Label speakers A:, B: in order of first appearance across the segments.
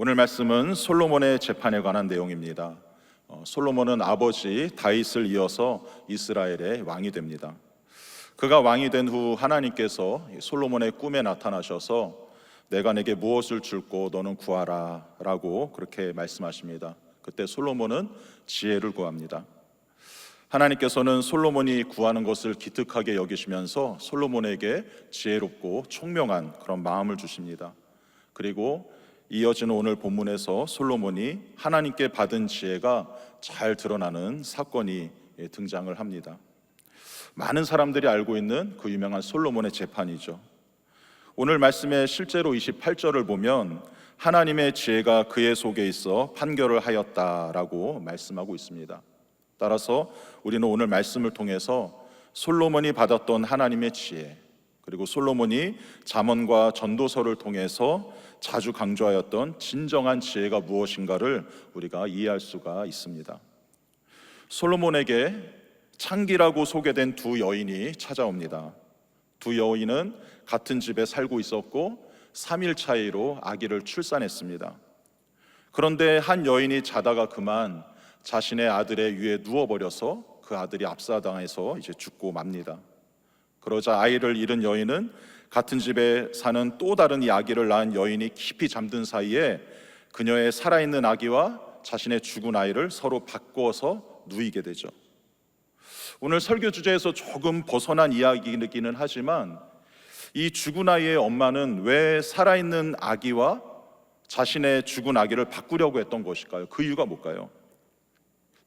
A: 오늘 말씀은 솔로몬의 재판에 관한 내용입니다. 솔로몬은 아버지 다윗을 이어서 이스라엘의 왕이 됩니다. 그가 왕이 된 후 하나님께서 솔로몬의 꿈에 나타나셔서 내가 내게 무엇을 줄고 너는 구하라 라고 그렇게 말씀하십니다. 그때 솔로몬은 지혜를 구합니다. 하나님께서는 솔로몬이 구하는 것을 기특하게 여기시면서 솔로몬에게 지혜롭고 총명한 그런 마음을 주십니다. 그리고 이어지는 오늘 본문에서 솔로몬이 하나님께 받은 지혜가 잘 드러나는 사건이 등장을 합니다. 많은 사람들이 알고 있는 그 유명한 솔로몬의 재판이죠. 오늘 말씀의 실제로 28절을 보면 하나님의 지혜가 그의 속에 있어 판결을 하였다라고 말씀하고 있습니다. 따라서 우리는 오늘 말씀을 통해서 솔로몬이 받았던 하나님의 지혜, 그리고 솔로몬이 잠언과 전도서를 통해서 자주 강조하였던 진정한 지혜가 무엇인가를 우리가 이해할 수가 있습니다. 솔로몬에게 창기라고 소개된 두 여인이 찾아옵니다. 두 여인은 같은 집에 살고 있었고 3일 차이로 아기를 출산했습니다. 그런데 한 여인이 자다가 그만 자신의 아들의 위에 누워버려서 그 아들이 압사당해서 이제 죽고 맙니다. 그러자 아이를 잃은 여인은 같은 집에 사는 또 다른 이 아기를 낳은 여인이 깊이 잠든 사이에 그녀의 살아있는 아기와 자신의 죽은 아이를 서로 바꿔서 누이게 되죠. 오늘 설교 주제에서 조금 벗어난 이야기이기는 하지만 이 죽은 아이의 엄마는 왜 살아있는 아기와 자신의 죽은 아기를 바꾸려고 했던 것일까요? 그 이유가 뭘까요?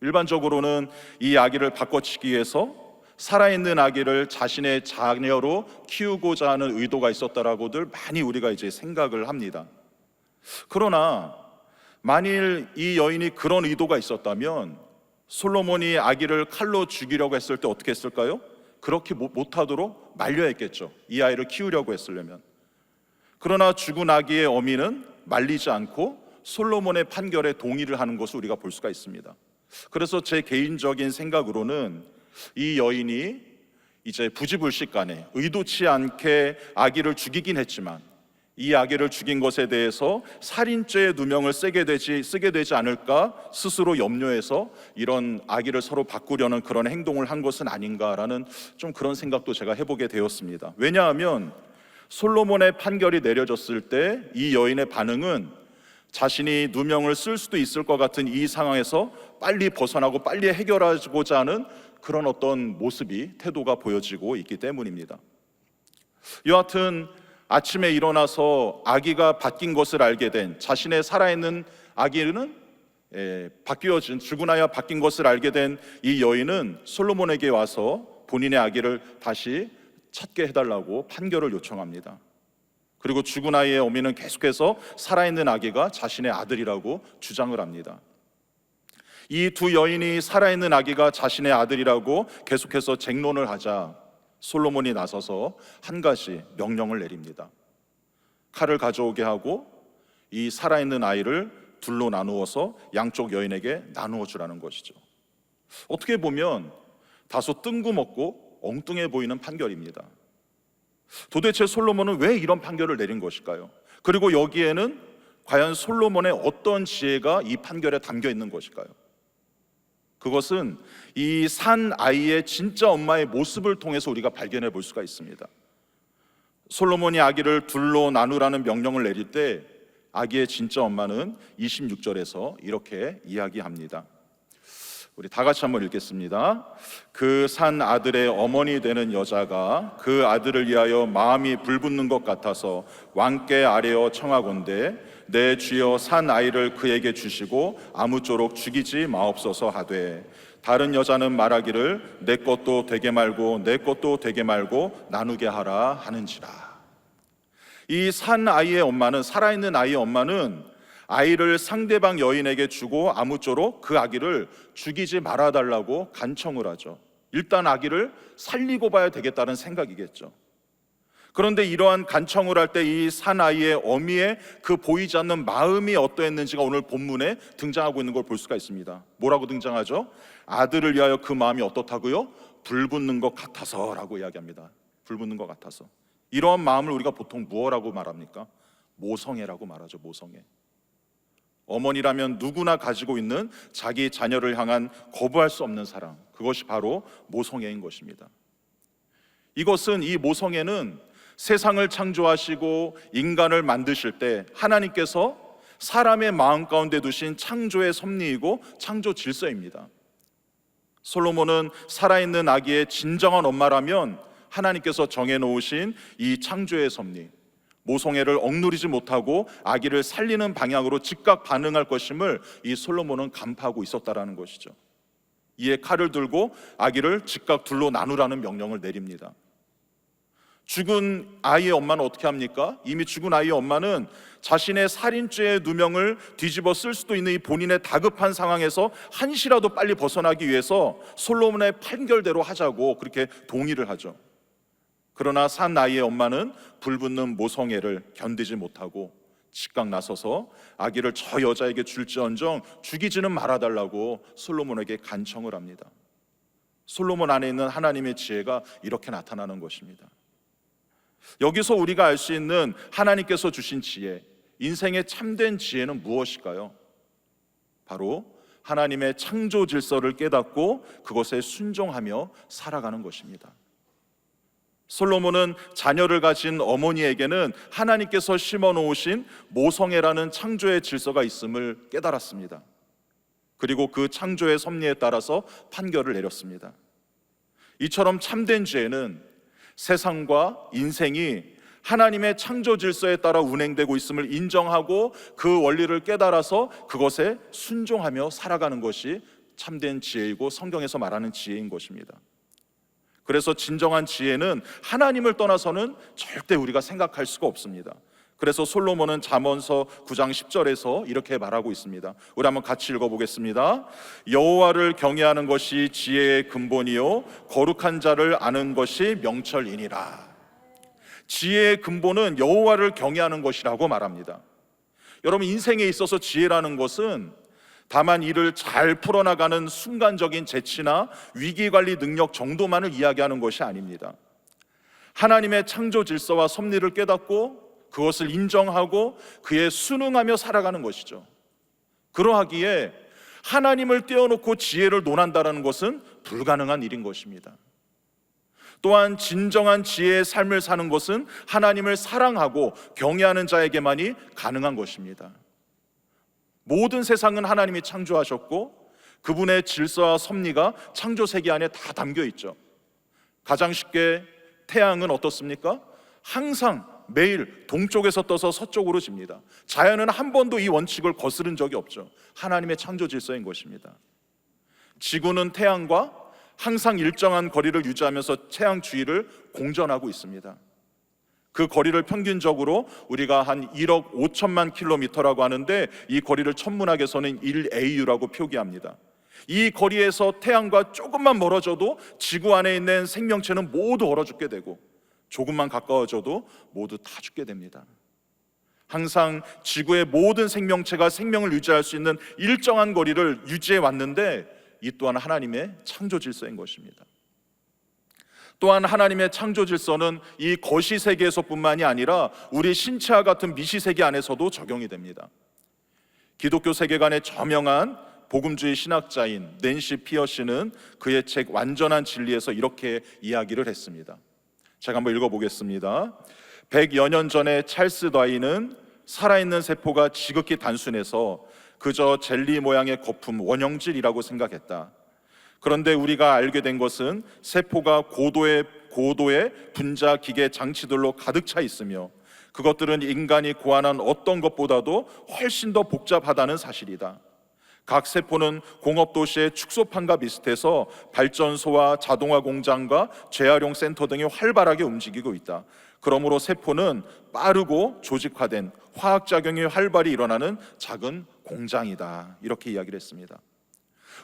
A: 일반적으로는 이 아기를 바꿔치기 위해서 살아있는 아기를 자신의 자녀로 키우고자 하는 의도가 있었다라고들 많이 우리가 이제 생각을 합니다. 그러나 만일 이 여인이 그런 의도가 있었다면 솔로몬이 아기를 칼로 죽이려고 했을 때 어떻게 했을까요? 그렇게 못하도록 말려야 했겠죠. 이 아이를 키우려고 했으려면. 그러나 죽은 아기의 어미는 말리지 않고 솔로몬의 판결에 동의를 하는 것을 우리가 볼 수가 있습니다. 그래서 제 개인적인 생각으로는 이 여인이 이제 부지불식간에 의도치 않게 아기를 죽이긴 했지만 이 아기를 죽인 것에 대해서 살인죄의 누명을 쓰게 되지 않을까 스스로 염려해서 이런 아기를 서로 바꾸려는 그런 행동을 한 것은 아닌가라는 좀 그런 생각도 제가 해보게 되었습니다. 왜냐하면 솔로몬의 판결이 내려졌을 때 이 여인의 반응은 자신이 누명을 쓸 수도 있을 것 같은 이 상황에서 빨리 벗어나고 빨리 해결하고자 하는 그런 어떤 모습이, 태도가 보여지고 있기 때문입니다. 여하튼 아침에 일어나서 아기가 바뀐 것을 알게 된, 자신의 살아있는 아기는 바뀌어진, 죽은 아이와 바뀐 것을 알게 된 이 여인은 솔로몬에게 와서 본인의 아기를 다시 찾게 해달라고 판결을 요청합니다. 그리고 죽은 아이의 어미는 계속해서 살아있는 아기가 자신의 아들이라고 주장을 합니다. 이 두 여인이 살아있는 아기가 자신의 아들이라고 계속해서 쟁론을 하자 솔로몬이 나서서 한 가지 명령을 내립니다. 칼을 가져오게 하고 이 살아있는 아이를 둘로 나누어서 양쪽 여인에게 나누어 주라는 것이죠. 어떻게 보면 다소 뜬금없고 엉뚱해 보이는 판결입니다. 도대체 솔로몬은 왜 이런 판결을 내린 것일까요? 그리고 여기에는 과연 솔로몬의 어떤 지혜가 이 판결에 담겨 있는 것일까요? 그것은 이 산 아이의 진짜 엄마의 모습을 통해서 우리가 발견해 볼 수가 있습니다. 솔로몬이 아기를 둘로 나누라는 명령을 내릴 때 아기의 진짜 엄마는 26절에서 이렇게 이야기합니다. 우리 다 같이 한번 읽겠습니다. 그 산 아들의 어머니 되는 여자가 그 아들을 위하여 마음이 불붙는 것 같아서 왕께 아뢰어 청하건대 내 주여 산 아이를 그에게 주시고 아무쪼록 죽이지 마옵소서 하되 다른 여자는 말하기를 내 것도 되게 말고 내 것도 되게 말고 나누게 하라 하는지라. 이 산 아이의 엄마는, 살아있는 아이의 엄마는 아이를 상대방 여인에게 주고 아무쪼록 그 아기를 죽이지 말아달라고 간청을 하죠. 일단 아기를 살리고 봐야 되겠다는 생각이겠죠. 그런데 이러한 간청을 할 때 이 산 아이의 어미의 그 보이지 않는 마음이 어떠했는지가 오늘 본문에 등장하고 있는 걸 볼 수가 있습니다. 뭐라고 등장하죠? 아들을 위하여 그 마음이 어떻다고요? 불붙는 것 같아서 라고 이야기합니다. 불붙는 것 같아서. 이러한 마음을 우리가 보통 무엇라고 말합니까? 모성애라고 말하죠. 모성애. 어머니라면 누구나 가지고 있는 자기 자녀를 향한 거부할 수 없는 사랑, 그것이 바로 모성애인 것입니다. 이 모성애는 세상을 창조하시고 인간을 만드실 때 하나님께서 사람의 마음 가운데 두신 창조의 섭리이고 창조 질서입니다. 솔로몬은 살아있는 아기의 진정한 엄마라면 하나님께서 정해놓으신 이 창조의 섭리, 모성애를 억누르지 못하고 아기를 살리는 방향으로 즉각 반응할 것임을 이 솔로몬은 간파하고 있었다라는 것이죠. 이에 칼을 들고 아기를 즉각 둘로 나누라는 명령을 내립니다. 죽은 아이의 엄마는 어떻게 합니까? 이미 죽은 아이의 엄마는 자신의 살인죄의 누명을 뒤집어 쓸 수도 있는 이 본인의 다급한 상황에서 한시라도 빨리 벗어나기 위해서 솔로몬의 판결대로 하자고 그렇게 동의를 하죠. 그러나 산 아이의 엄마는 불붙는 모성애를 견디지 못하고 즉각 나서서 아기를 저 여자에게 줄지언정 죽이지는 말아달라고 솔로몬에게 간청을 합니다. 솔로몬 안에 있는 하나님의 지혜가 이렇게 나타나는 것입니다. 여기서 우리가 알 수 있는 하나님께서 주신 지혜, 인생의 참된 지혜는 무엇일까요? 바로 하나님의 창조 질서를 깨닫고 그것에 순종하며 살아가는 것입니다. 솔로몬은 자녀를 가진 어머니에게는 하나님께서 심어놓으신 모성애라는 창조의 질서가 있음을 깨달았습니다. 그리고 그 창조의 섭리에 따라서 판결을 내렸습니다. 이처럼 참된 지혜는 세상과 인생이 하나님의 창조 질서에 따라 운행되고 있음을 인정하고 그 원리를 깨달아서 그것에 순종하며 살아가는 것이 참된 지혜이고 성경에서 말하는 지혜인 것입니다. 그래서 진정한 지혜는 하나님을 떠나서는 절대 우리가 생각할 수가 없습니다. 그래서 솔로몬은 잠언서 9장 10절에서 이렇게 말하고 있습니다. 우리 한번 같이 읽어보겠습니다. 여호와를 경외하는 것이 지혜의 근본이요 거룩한 자를 아는 것이 명철이니라. 지혜의 근본은 여호와를 경외하는 것이라고 말합니다. 여러분, 인생에 있어서 지혜라는 것은 다만 이를 잘 풀어나가는 순간적인 재치나 위기관리 능력 정도만을 이야기하는 것이 아닙니다. 하나님의 창조 질서와 섭리를 깨닫고 그것을 인정하고 그에 순응하며 살아가는 것이죠. 그러하기에 하나님을 떼어놓고 지혜를 논한다는 것은 불가능한 일인 것입니다. 또한 진정한 지혜의 삶을 사는 것은 하나님을 사랑하고 경외하는 자에게만이 가능한 것입니다. 모든 세상은 하나님이 창조하셨고 그분의 질서와 섭리가 창조 세계 안에 다 담겨 있죠. 가장 쉽게 태양은 어떻습니까? 항상 매일 동쪽에서 떠서 서쪽으로 집니다. 자연은 한 번도 이 원칙을 거스른 적이 없죠. 하나님의 창조 질서인 것입니다. 지구는 태양과 항상 일정한 거리를 유지하면서 태양 주위를 공전하고 있습니다. 그 거리를 평균적으로 우리가 한 1억 5천만 킬로미터라고 하는데 이 거리를 천문학에서는 1AU라고 표기합니다. 이 거리에서 태양과 조금만 멀어져도 지구 안에 있는 생명체는 모두 얼어 죽게 되고 조금만 가까워져도 모두 다 죽게 됩니다. 항상 지구의 모든 생명체가 생명을 유지할 수 있는 일정한 거리를 유지해 왔는데 이 또한 하나님의 창조 질서인 것입니다. 또한 하나님의 창조 질서는 이 거시 세계에서뿐만이 아니라 우리 신체와 같은 미시 세계 안에서도 적용이 됩니다. 기독교 세계관의 저명한 복음주의 신학자인 낸시 피어시는 그의 책 완전한 진리에서 이렇게 이야기를 했습니다. 제가 한번 읽어보겠습니다. 100여 년 전에 찰스 다윈은 살아있는 세포가 지극히 단순해서 그저 젤리 모양의 거품 원형질이라고 생각했다. 그런데 우리가 알게 된 것은 세포가 고도의 분자 기계 장치들로 가득 차 있으며 그것들은 인간이 고안한 어떤 것보다도 훨씬 더 복잡하다는 사실이다. 각 세포는 공업도시의 축소판과 비슷해서 발전소와 자동화 공장과 재활용 센터 등이 활발하게 움직이고 있다. 그러므로 세포는 빠르고 조직화된 화학작용이 활발히 일어나는 작은 공장이다. 이렇게 이야기를 했습니다.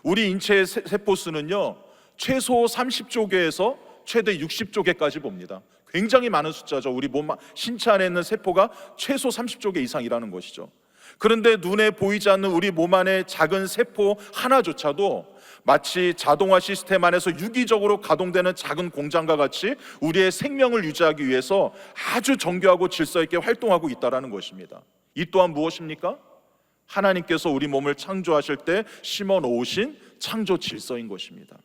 A: 우리 인체의 세포 수는요 최소 30조 개에서 최대 60조 개까지 봅니다. 굉장히 많은 숫자죠. 우리 몸 신체 안에 있는 세포가 최소 30조 개 이상이라는 것이죠. 그런데 눈에 보이지 않는 우리 몸 안의 작은 세포 하나조차도 마치 자동화 시스템 안에서 유기적으로 가동되는 작은 공장과 같이 우리의 생명을 유지하기 위해서 아주 정교하고 질서 있게 활동하고 있다는 것입니다. 이 또한 무엇입니까? 하나님께서 우리 몸을 창조하실 때 심어 놓으신 창조 질서인 것입니다.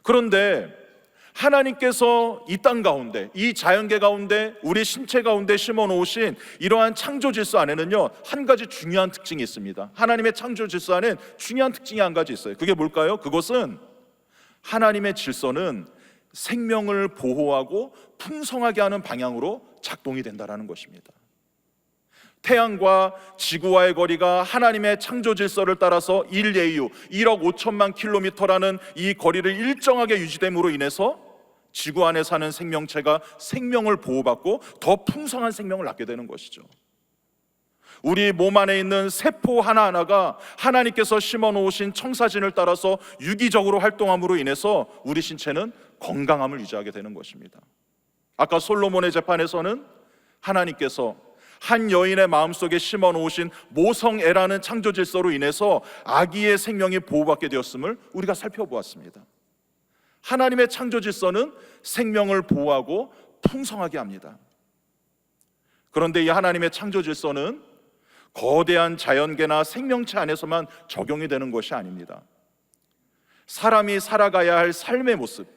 A: 그런데 하나님께서 이 땅 가운데, 이 자연계 가운데, 우리 신체 가운데 심어 놓으신 이러한 창조 질서 안에는요, 한 가지 중요한 특징이 있습니다. 하나님의 창조 질서 안엔 중요한 특징이 한 가지 있어요. 그게 뭘까요? 그것은 하나님의 질서는 생명을 보호하고 풍성하게 하는 방향으로 작동이 된다는 것입니다. 태양과 지구와의 거리가 하나님의 창조 질서를 따라서 1예유 1억 5천만 킬로미터라는 이 거리를 일정하게 유지됨으로 인해서 지구 안에 사는 생명체가 생명을 보호받고 더 풍성한 생명을 낳게 되는 것이죠. 우리 몸 안에 있는 세포 하나하나가 하나님께서 심어 놓으신 청사진을 따라서 유기적으로 활동함으로 인해서 우리 신체는 건강함을 유지하게 되는 것입니다. 아까 솔로몬의 재판에서는 하나님께서 한 여인의 마음속에 심어 놓으신 모성애라는 창조 질서로 인해서 아기의 생명이 보호받게 되었음을 우리가 살펴보았습니다. 하나님의 창조 질서는 생명을 보호하고 풍성하게 합니다. 그런데 이 하나님의 창조 질서는 거대한 자연계나 생명체 안에서만 적용이 되는 것이 아닙니다. 사람이 살아가야 할 삶의 모습,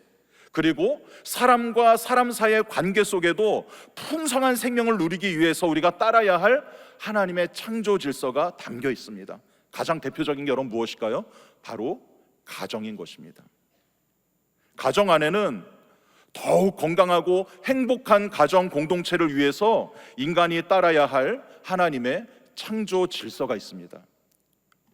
A: 그리고 사람과 사람 사이의 관계 속에도 풍성한 생명을 누리기 위해서 우리가 따라야 할 하나님의 창조 질서가 담겨 있습니다. 가장 대표적인 게 여러분 무엇일까요? 바로 가정인 것입니다. 가정 안에는 더욱 건강하고 행복한 가정 공동체를 위해서 인간이 따라야 할 하나님의 창조 질서가 있습니다.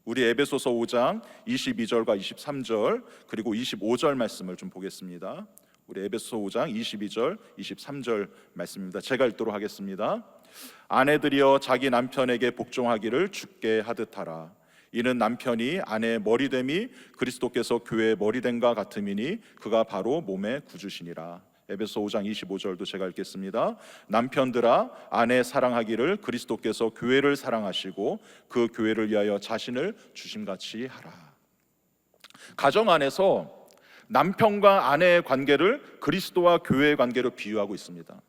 A: 우리 에베소서 5장 22절과 23절 그리고 25절 말씀을 좀 보겠습니다. 우리 에베소서 5장 22절 23절 말씀입니다. 제가 읽도록 하겠습니다. 아내들이여 자기 남편에게 복종하기를 주께 하듯 하라. 이는 남편이 아내의 머리됨이 그리스도께서 교회의 머리됨과 같음이니 그가 바로 몸의 구주시니라. 에베소 5장 25절도 제가 읽겠습니다. 남편들아 아내 사랑하기를 그리스도께서 교회를 사랑하시고 그 교회를 위하여 자신을 주심같이 하라. 가정 안에서 남편과 아내의 관계를 그리스도와 교회의 관계로 비유하고 있습니다.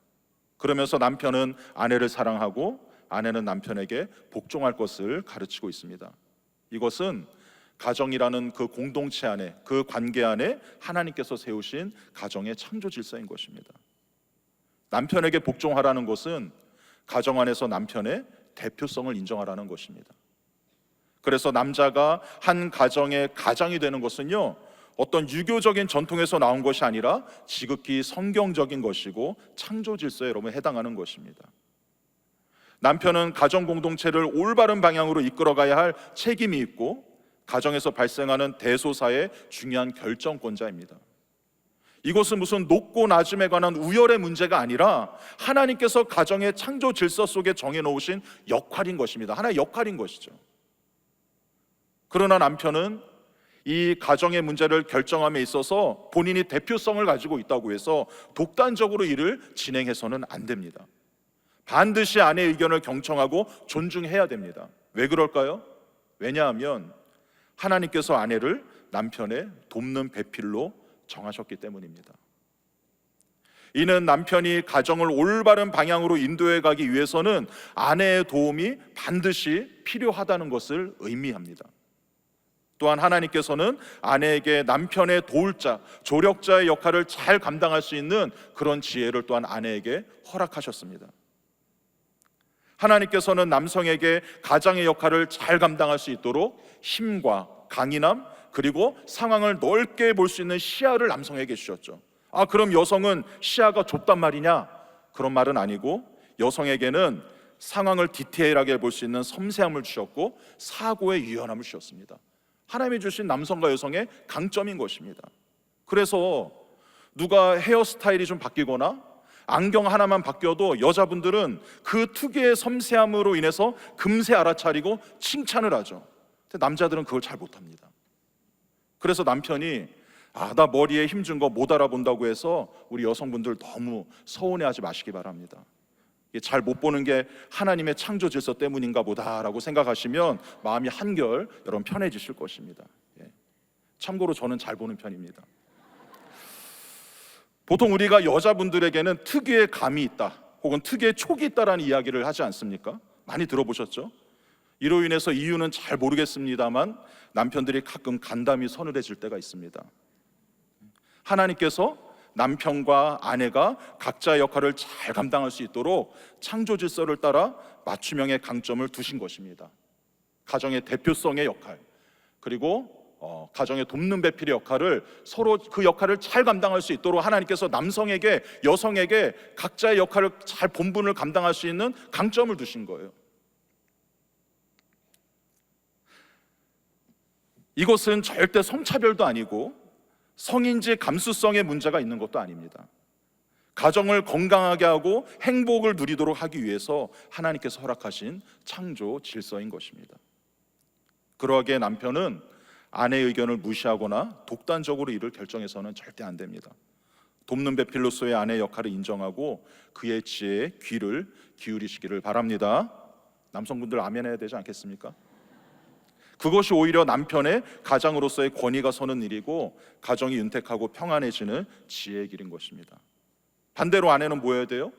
A: 그러면서 남편은 아내를 사랑하고 아내는 남편에게 복종할 것을 가르치고 있습니다. 이것은 가정이라는 그 공동체 안에, 그 관계 안에 하나님께서 세우신 가정의 창조 질서인 것입니다. 남편에게 복종하라는 것은 가정 안에서 남편의 대표성을 인정하라는 것입니다. 그래서 남자가 한 가정의 가장이 되는 것은요, 어떤 유교적인 전통에서 나온 것이 아니라 지극히 성경적인 것이고 창조 질서에 여러분 해당하는 것입니다. 남편은 가정 공동체를 올바른 방향으로 이끌어가야 할 책임이 있고 가정에서 발생하는 대소사의 중요한 결정권자입니다. 이것은 무슨 높고 낮음에 관한 우열의 문제가 아니라 하나님께서 가정의 창조 질서 속에 정해놓으신 역할인 것입니다. 하나의 역할인 것이죠. 그러나 남편은 이 가정의 문제를 결정함에 있어서 본인이 대표성을 가지고 있다고 해서 독단적으로 일을 진행해서는 안 됩니다. 반드시 아내의 의견을 경청하고 존중해야 됩니다. 왜 그럴까요? 왜냐하면 하나님께서 아내를 남편의 돕는 배필로 정하셨기 때문입니다. 이는 남편이 가정을 올바른 방향으로 인도해 가기 위해서는 아내의 도움이 반드시 필요하다는 것을 의미합니다. 또한 하나님께서는 아내에게 남편의 도울자, 조력자의 역할을 잘 감당할 수 있는 그런 지혜를 또한 아내에게 허락하셨습니다. 하나님께서는 남성에게 가장의 역할을 잘 감당할 수 있도록 힘과 강인함 그리고 상황을 넓게 볼 수 있는 시야를 남성에게 주셨죠. 그럼 여성은 시야가 좁단 말이냐? 그런 말은 아니고 여성에게는 상황을 디테일하게 볼 수 있는 섬세함을 주셨고 사고의 유연함을 주셨습니다. 하나님이 주신 남성과 여성의 강점인 것입니다. 그래서 누가 헤어스타일이 좀 바뀌거나 안경 하나만 바뀌어도 여자분들은 그 특유의 섬세함으로 인해서 금세 알아차리고 칭찬을 하죠. 근데 남자들은 그걸 잘 못합니다. 그래서 남편이 나 머리에 힘준 거 못 알아본다고 해서 우리 여성분들 너무 서운해하지 마시기 바랍니다. 잘 못 보는 게 하나님의 창조 질서 때문인가 보다라고 생각하시면 마음이 한결 여러분 편해지실 것입니다. 참고로 저는 잘 보는 편입니다. 보통 우리가 여자분들에게는 특유의 감이 있다 혹은 특유의 촉이 있다라는 이야기를 하지 않습니까? 많이 들어보셨죠? 이로 인해서 이유는 잘 모르겠습니다만 남편들이 가끔 간담이 서늘해질 때가 있습니다. 하나님께서 남편과 아내가 각자의 역할을 잘 감당할 수 있도록 창조 질서를 따라 맞춤형의 강점을 두신 것입니다. 가정의 대표성의 역할, 그리고 가정의 돕는 배필의 역할을 서로 그 역할을 잘 감당할 수 있도록 하나님께서 남성에게, 여성에게 각자의 역할을 잘 본분을 감당할 수 있는 강점을 두신 거예요. 이것은 절대 성차별도 아니고 성인지 감수성의 문제가 있는 것도 아닙니다. 가정을 건강하게 하고 행복을 누리도록 하기 위해서 하나님께서 허락하신 창조 질서인 것입니다. 그러하기에 남편은 아내의 의견을 무시하거나 독단적으로 일을 결정해서는 절대 안 됩니다. 돕는 배필로서의 아내의 역할을 인정하고 그의 지혜에 귀를 기울이시기를 바랍니다. 남성분들 아멘 해야 되지 않겠습니까? 그것이 오히려 남편의 가장으로서의 권위가 서는 일이고 가정이 윤택하고 평안해지는 지혜의 길인 것입니다. 반대로 아내는 뭐 해야 돼요?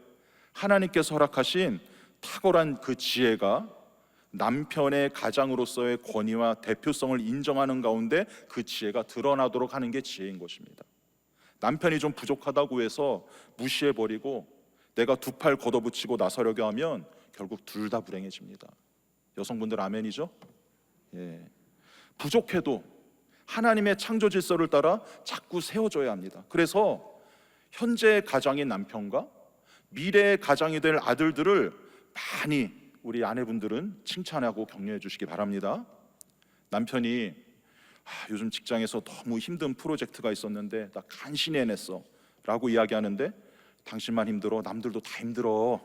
A: 하나님께서 허락하신 탁월한 그 지혜가 남편의 가장으로서의 권위와 대표성을 인정하는 가운데 그 지혜가 드러나도록 하는 게 지혜인 것입니다. 남편이 좀 부족하다고 해서 무시해버리고 내가 두 팔 걷어붙이고 나서려고 하면 결국 둘 다 불행해집니다. 여성분들 아멘이죠? 예. 부족해도 하나님의 창조 질서를 따라 자꾸 세워줘야 합니다. 그래서 현재의 가장인 남편과 미래의 가장이 될 아들들을 많이 우리 아내분들은 칭찬하고 격려해 주시기 바랍니다. 남편이 요즘 직장에서 너무 힘든 프로젝트가 있었는데 나 간신히 해냈어 라고 이야기하는데 당신만 힘들어? 남들도 다 힘들어.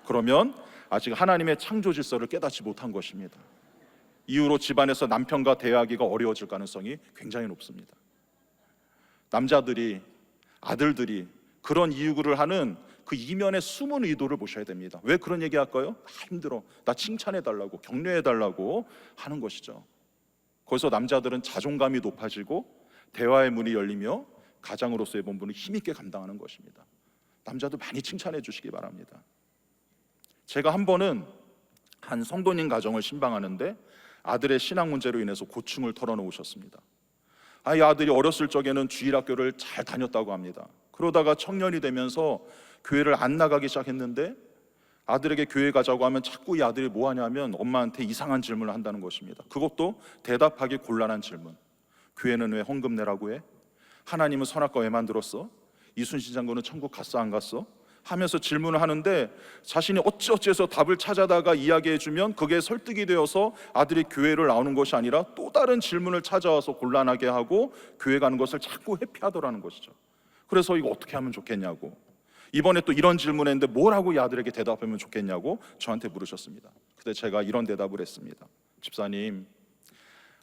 A: 그러면 아직 하나님의 창조 질서를 깨닫지 못한 것입니다. 이후로 집안에서 남편과 대화하기가 어려워질 가능성이 굉장히 높습니다. 남자들이, 아들들이 그런 이유를 하는 그 이면의 숨은 의도를 보셔야 됩니다. 왜 그런 얘기 할까요? 나 힘들어, 나 칭찬해달라고, 격려해달라고 하는 것이죠. 거기서 남자들은 자존감이 높아지고 대화의 문이 열리며 가장으로서의 본분을 힘있게 감당하는 것입니다. 남자도 많이 칭찬해 주시기 바랍니다. 제가 한 번은 한 성도님 가정을 신방하는데 아들의 신앙 문제로 인해서 고충을 털어놓으셨습니다. 이 아들이 어렸을 적에는 주일학교를 잘 다녔다고 합니다. 그러다가 청년이 되면서 교회를 안 나가기 시작했는데 아들에게 교회 가자고 하면 자꾸 이 아들이 뭐 하냐면 엄마한테 이상한 질문을 한다는 것입니다. 그것도 대답하기 곤란한 질문. 교회는 왜 헌금 내라고 해? 하나님은 선악과 왜 만들었어? 이순신 장군은 천국 갔어 안 갔어? 하면서 질문을 하는데 자신이 어찌어찌해서 답을 찾아다가 이야기해주면 그게 설득이 되어서 아들이 교회를 나오는 것이 아니라 또 다른 질문을 찾아와서 곤란하게 하고 교회 가는 것을 자꾸 회피하더라는 것이죠. 그래서 이거 어떻게 하면 좋겠냐고, 이번에 또 이런 질문했는데 뭐라고 이 아들에게 대답하면 좋겠냐고 저한테 물으셨습니다. 그때 제가 이런 대답을 했습니다. 집사님,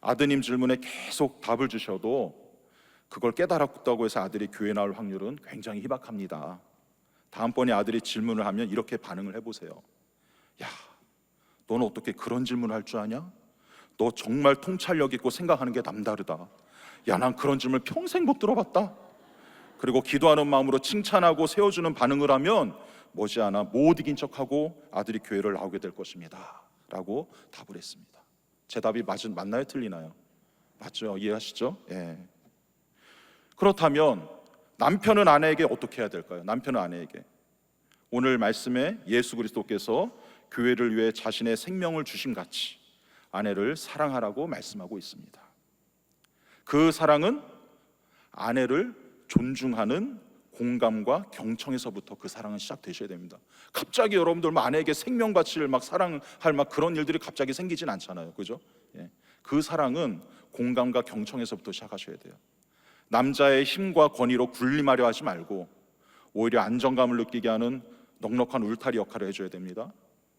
A: 아드님 질문에 계속 답을 주셔도 그걸 깨달았다고 해서 아들이 교회 나올 확률은 굉장히 희박합니다. 다음번에 아들이 질문을 하면 이렇게 반응을 해보세요. 야, 너는 어떻게 그런 질문을 할 줄 아냐? 너 정말 통찰력 있고 생각하는 게 남다르다. 야, 난 그런 질문 평생 못 들어봤다. 그리고 기도하는 마음으로 칭찬하고 세워주는 반응을 하면 머지않아 못 이긴 척하고 아들이 교회를 나오게 될 것입니다 라고 답을 했습니다. 제 답이 맞나요? 틀리나요? 맞죠? 이해하시죠? 예. 그렇다면 남편은 아내에게 어떻게 해야 될까요? 남편은 아내에게 오늘 말씀에 예수 그리스도께서 교회를 위해 자신의 생명을 주신 같이 아내를 사랑하라고 말씀하고 있습니다. 그 사랑은 아내를 존중하는 공감과 경청에서부터 그 사랑은 시작되셔야 됩니다. 갑자기 여러분들 아내에게 생명 가치를 막 사랑할 막 그런 일들이 갑자기 생기진 않잖아요, 그죠? 예. 그 사랑은 공감과 경청에서부터 시작하셔야 돼요. 남자의 힘과 권위로 군림하려 하지 말고 오히려 안정감을 느끼게 하는 넉넉한 울타리 역할을 해줘야 됩니다.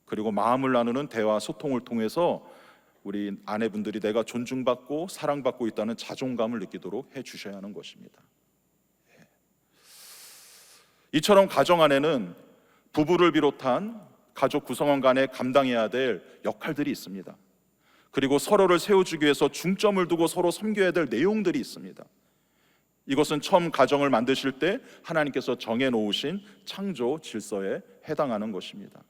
A: 그리고 마음을 나누는 대화, 소통을 통해서 우리 아내분들이 내가 존중받고 사랑받고 있다는 자존감을 느끼도록 해주셔야 하는 것입니다. 이처럼 가정 안에는 부부를 비롯한 가족 구성원 간에 감당해야 될 역할들이 있습니다. 그리고 서로를 세워주기 위해서 중점을 두고 서로 섬겨야 될 내용들이 있습니다. 이것은 처음 가정을 만드실 때 하나님께서 정해놓으신 창조 질서에 해당하는 것입니다.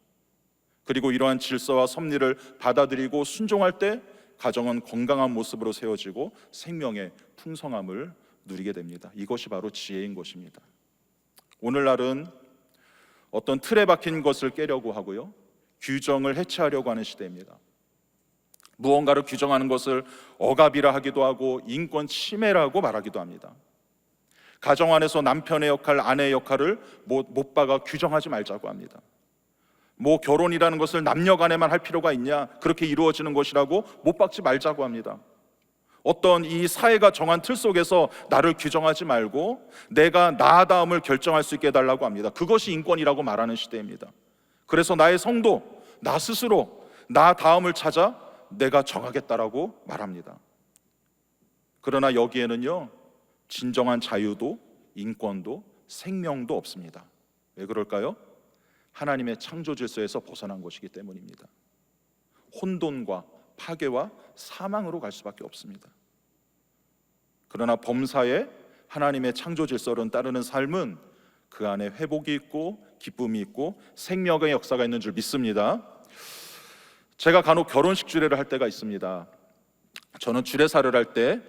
A: 그리고 이러한 질서와 섭리를 받아들이고 순종할 때 가정은 건강한 모습으로 세워지고 생명의 풍성함을 누리게 됩니다. 이것이 바로 지혜인 것입니다. 오늘날은 어떤 틀에 박힌 것을 깨려고 하고요, 규정을 해체하려고 하는 시대입니다. 무언가를 규정하는 것을 억압이라 하기도 하고 인권 침해라고 말하기도 합니다. 가정 안에서 남편의 역할, 아내의 역할을 못 박아 규정하지 말자고 합니다. 결혼이라는 것을 남녀 간에만 할 필요가 있냐, 그렇게 이루어지는 것이라고 못 박지 말자고 합니다. 어떤 이 사회가 정한 틀 속에서 나를 규정하지 말고 내가 나다움을 결정할 수 있게 해달라고 합니다. 그것이 인권이라고 말하는 시대입니다. 그래서 나의 성도, 나 스스로 나다움을 찾아 내가 정하겠다라고 말합니다. 그러나 여기에는요, 진정한 자유도 인권도 생명도 없습니다. 왜 그럴까요? 하나님의 창조 질서에서 벗어난 것이기 때문입니다. 혼돈과 파괴와 사망으로 갈 수밖에 없습니다. 그러나 범사에 하나님의 창조 질서를 따르는 삶은 그 안에 회복이 있고 기쁨이 있고 생명의 역사가 있는 줄 믿습니다. 제가 간혹 결혼식 주례를 할 때가 있습니다. 저는 주례사를 할 때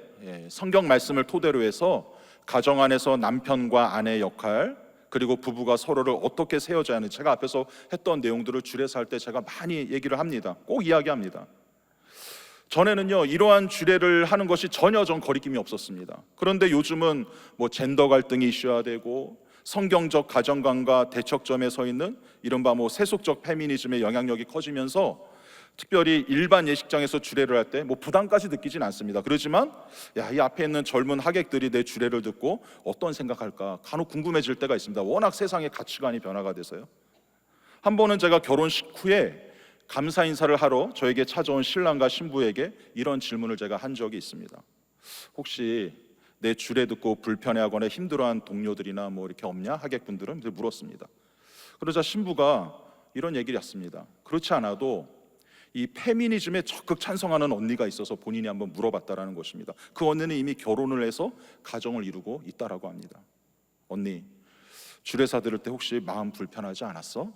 A: 성경 말씀을 토대로 해서 가정 안에서 남편과 아내의 역할, 그리고 부부가 서로를 어떻게 세워져야 하는지 제가 앞에서 했던 내용들을 주례사 할 때 제가 많이 얘기를 합니다. 꼭 이야기합니다. 전에는요, 이러한 주례를 하는 것이 전혀 거리낌이 없었습니다. 그런데 요즘은 젠더 갈등이 이슈화되고 성경적 가정관과 대척점에 서 있는 이른바 세속적 페미니즘의 영향력이 커지면서 특별히 일반 예식장에서 주례를 할 때 부담까지 느끼진 않습니다. 그렇지만 이 앞에 있는 젊은 하객들이 내 주례를 듣고 어떤 생각할까 간혹 궁금해질 때가 있습니다. 워낙 세상의 가치관이 변화가 돼서요. 한 번은 제가 결혼식 후에 감사 인사를 하러 저에게 찾아온 신랑과 신부에게 이런 질문을 제가 한 적이 있습니다. 혹시 내 주례 듣고 불편해하거나 힘들어한 동료들이나 이렇게 없냐? 하객분들은 물었습니다. 그러자 신부가 이런 얘기를 했습니다. 그렇지 않아도 이 페미니즘에 적극 찬성하는 언니가 있어서 본인이 한번 물어봤다라는 것입니다. 그 언니는 이미 결혼을 해서 가정을 이루고 있다라고 합니다. 언니, 주례사 들을 때 혹시 마음 불편하지 않았어?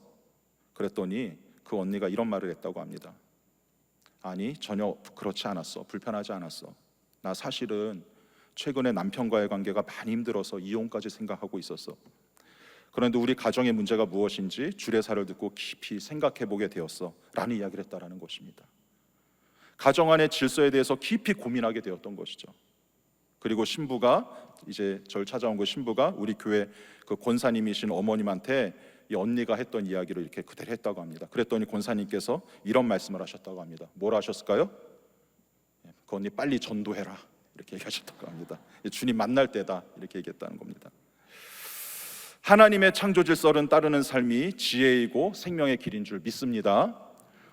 A: 그랬더니 그 언니가 이런 말을 했다고 합니다. 아니, 전혀 그렇지 않았어. 불편하지 않았어. 나 사실은 최근에 남편과의 관계가 많이 힘들어서 이혼까지 생각하고 있었어. 그런데 우리 가정의 문제가 무엇인지 주례사를 듣고 깊이 생각해 보게 되었어 라는 이야기를 했다라는 것입니다. 가정 안의 질서에 대해서 깊이 고민하게 되었던 것이죠. 그리고 신부가 이제 저를 찾아온 그 신부가 우리 교회 그 권사님이신 어머님한테 이 언니가 했던 이야기를 이렇게 그대로 했다고 합니다. 그랬더니 권사님께서 이런 말씀을 하셨다고 합니다. 뭘 하셨을까요? 그 언니 빨리 전도해라 이렇게 얘기하셨다고 합니다. 주님 만날 때다 이렇게 얘기했다는 겁니다. 하나님의 창조 질서를 따르는 삶이 지혜이고 생명의 길인 줄 믿습니다.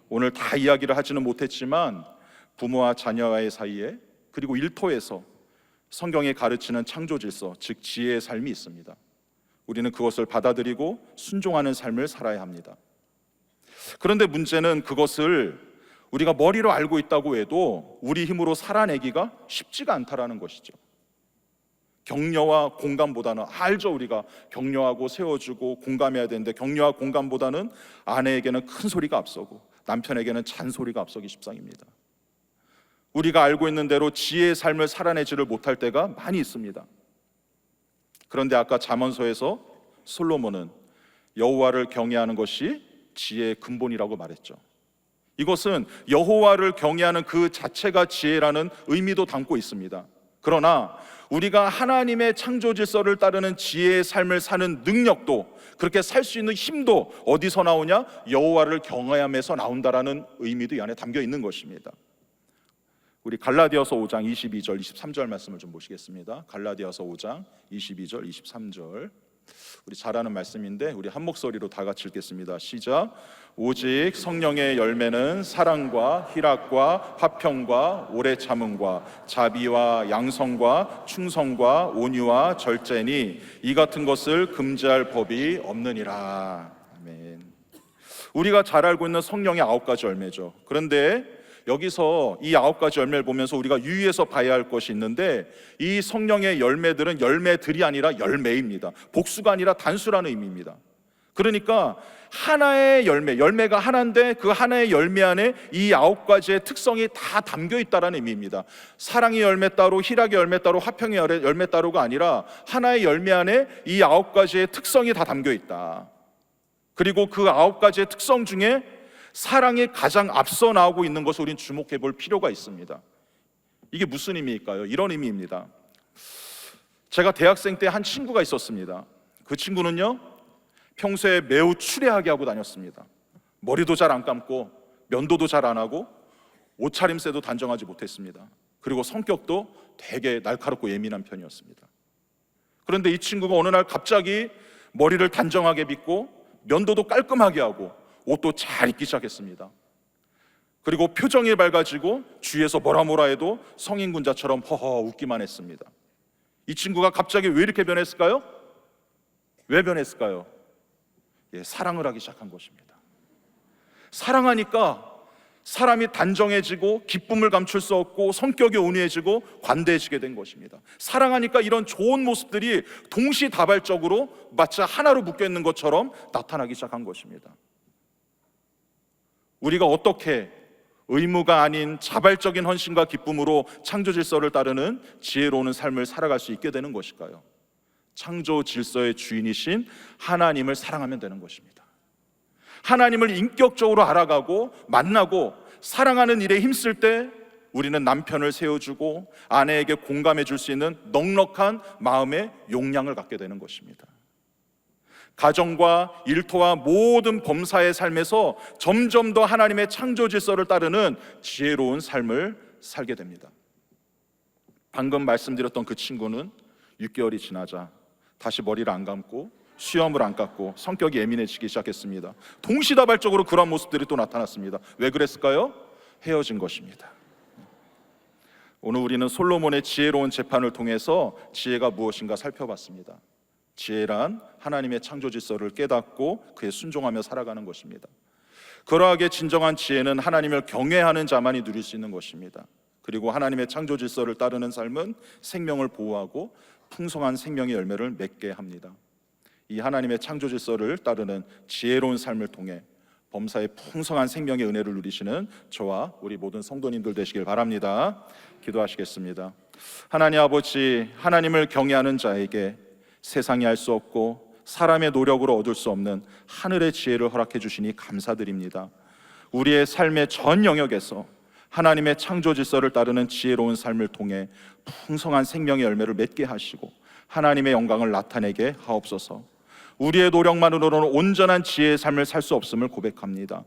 A: 오늘 다 이야기를 하지는 못했지만 부모와 자녀와의 사이에 그리고 일터에서 성경이 가르치는 창조 질서, 즉 지혜의 삶이 있습니다. 우리는 그것을 받아들이고 순종하는 삶을 살아야 합니다. 그런데 문제는 그것을 우리가 머리로 알고 있다고 해도 우리 힘으로 살아내기가 쉽지가 않다라는 것이죠. 격려와 공감보다는 알죠, 우리가 격려하고 세워주고 공감해야 되는데 격려와 공감보다는 아내에게는 큰 소리가 앞서고 남편에게는 잔소리가 앞서기 십상입니다. 우리가 알고 있는 대로 지혜의 삶을 살아내지를 못할 때가 많이 있습니다. 그런데 아까 잠언서에서 솔로몬은 여호와를 경외하는 것이 지혜의 근본이라고 말했죠. 이것은 여호와를 경외하는 그 자체가 지혜라는 의미도 담고 있습니다. 그러나 우리가 하나님의 창조 질서를 따르는 지혜의 삶을 사는 능력도, 그렇게 살 수 있는 힘도 어디서 나오냐? 여호와를 경외함에서 나온다라는 의미도 이 안에 담겨 있는 것입니다. 우리 갈라디아서 5장 22절 23절 말씀을 좀 보시겠습니다. 갈라디아서 5장 22절 23절 우리 잘 아는 말씀인데 우리 한 목소리로 다 같이 읽겠습니다. 시작. 오직 성령의 열매는 사랑과 희락과 화평과 오래 참음과 자비와 양성과 충성과 온유와 절제니 이 같은 것을 금지할 법이 없느니라. 아멘. 우리가 잘 알고 있는 성령의 9가지 열매죠. 그런데 여기서 이 9가지 열매를 보면서 우리가 유의해서 봐야 할 것이 있는데, 이 성령의 열매들은 열매들이 아니라 열매입니다. 복수가 아니라 단수라는 의미입니다. 그러니까 하나의 열매가 하나인데 그 하나의 열매 안에 이 9가지의 특성이 다 담겨 있다는 의미입니다. 사랑의 열매 따로, 희락의 열매 따로, 화평의 열매 따로가 아니라 하나의 열매 안에 이 9가지의 특성이 다 담겨 있다. 그리고 그 9가지의 특성 중에 사랑이 가장 앞서 나오고 있는 것을 우리는 주목해 볼 필요가 있습니다. 이게 무슨 의미일까요? 이런 의미입니다. 제가 대학생 때 한 친구가 있었습니다. 그 친구는요, 평소에 매우 추레하게 하고 다녔습니다. 머리도 잘 안 감고 면도도 잘 안 하고 옷차림새도 단정하지 못했습니다. 그리고 성격도 되게 날카롭고 예민한 편이었습니다. 그런데 이 친구가 어느 날 갑자기 머리를 단정하게 빗고 면도도 깔끔하게 하고 옷도 잘 입기 시작했습니다. 그리고 표정이 밝아지고 주위에서 뭐라 해도 성인군자처럼 허허 웃기만 했습니다. 이 친구가 갑자기 왜 이렇게 변했을까요? 왜 변했을까요? 사랑을 하기 시작한 것입니다. 사랑하니까 사람이 단정해지고 기쁨을 감출 수 없고 성격이 온유해지고 관대해지게 된 것입니다. 사랑하니까 이런 좋은 모습들이 동시다발적으로 마치 하나로 묶여있는 것처럼 나타나기 시작한 것입니다. 우리가 어떻게 의무가 아닌 자발적인 헌신과 기쁨으로 창조 질서를 따르는 지혜로운 삶을 살아갈 수 있게 되는 것일까요? 창조 질서의 주인이신 하나님을 사랑하면 되는 것입니다. 하나님을 인격적으로 알아가고 만나고 사랑하는 일에 힘쓸 때 우리는 남편을 세워주고 아내에게 공감해 줄 수 있는 넉넉한 마음의 용량을 갖게 되는 것입니다. 가정과 일터와 모든 범사의 삶에서 점점 더 하나님의 창조 질서를 따르는 지혜로운 삶을 살게 됩니다. 방금 말씀드렸던 그 친구는 6개월이 지나자 다시 머리를 안 감고 수염을 안 깎고 성격이 예민해지기 시작했습니다. 동시다발적으로 그런 모습들이 또 나타났습니다. 왜 그랬을까요? 헤어진 것입니다. 오늘 우리는 솔로몬의 지혜로운 재판을 통해서 지혜가 무엇인가 살펴봤습니다. 지혜란 하나님의 창조 질서를 깨닫고 그에 순종하며 살아가는 것입니다. 그러하게 진정한 지혜는 하나님을 경외하는 자만이 누릴 수 있는 것입니다. 그리고 하나님의 창조 질서를 따르는 삶은 생명을 보호하고 풍성한 생명의 열매를 맺게 합니다. 이 하나님의 창조 질서를 따르는 지혜로운 삶을 통해 범사의 풍성한 생명의 은혜를 누리시는 저와 우리 모든 성도님들 되시길 바랍니다. 기도하시겠습니다. 하나님 아버지, 하나님을 경외하는 자에게 세상이 알 수 없고 사람의 노력으로 얻을 수 없는 하늘의 지혜를 허락해 주시니 감사드립니다. 우리의 삶의 전 영역에서 하나님의 창조 질서를 따르는 지혜로운 삶을 통해 풍성한 생명의 열매를 맺게 하시고 하나님의 영광을 나타내게 하옵소서. 우리의 노력만으로는 온전한 지혜의 삶을 살 수 없음을 고백합니다.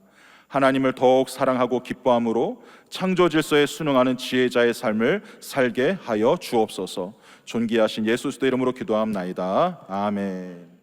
A: 하나님을 더욱 사랑하고 기뻐함으로 창조 질서에 순응하는 지혜자의 삶을 살게 하여 주옵소서. 존귀하신 예수 그리스도 이름으로 기도합나이다. 아멘.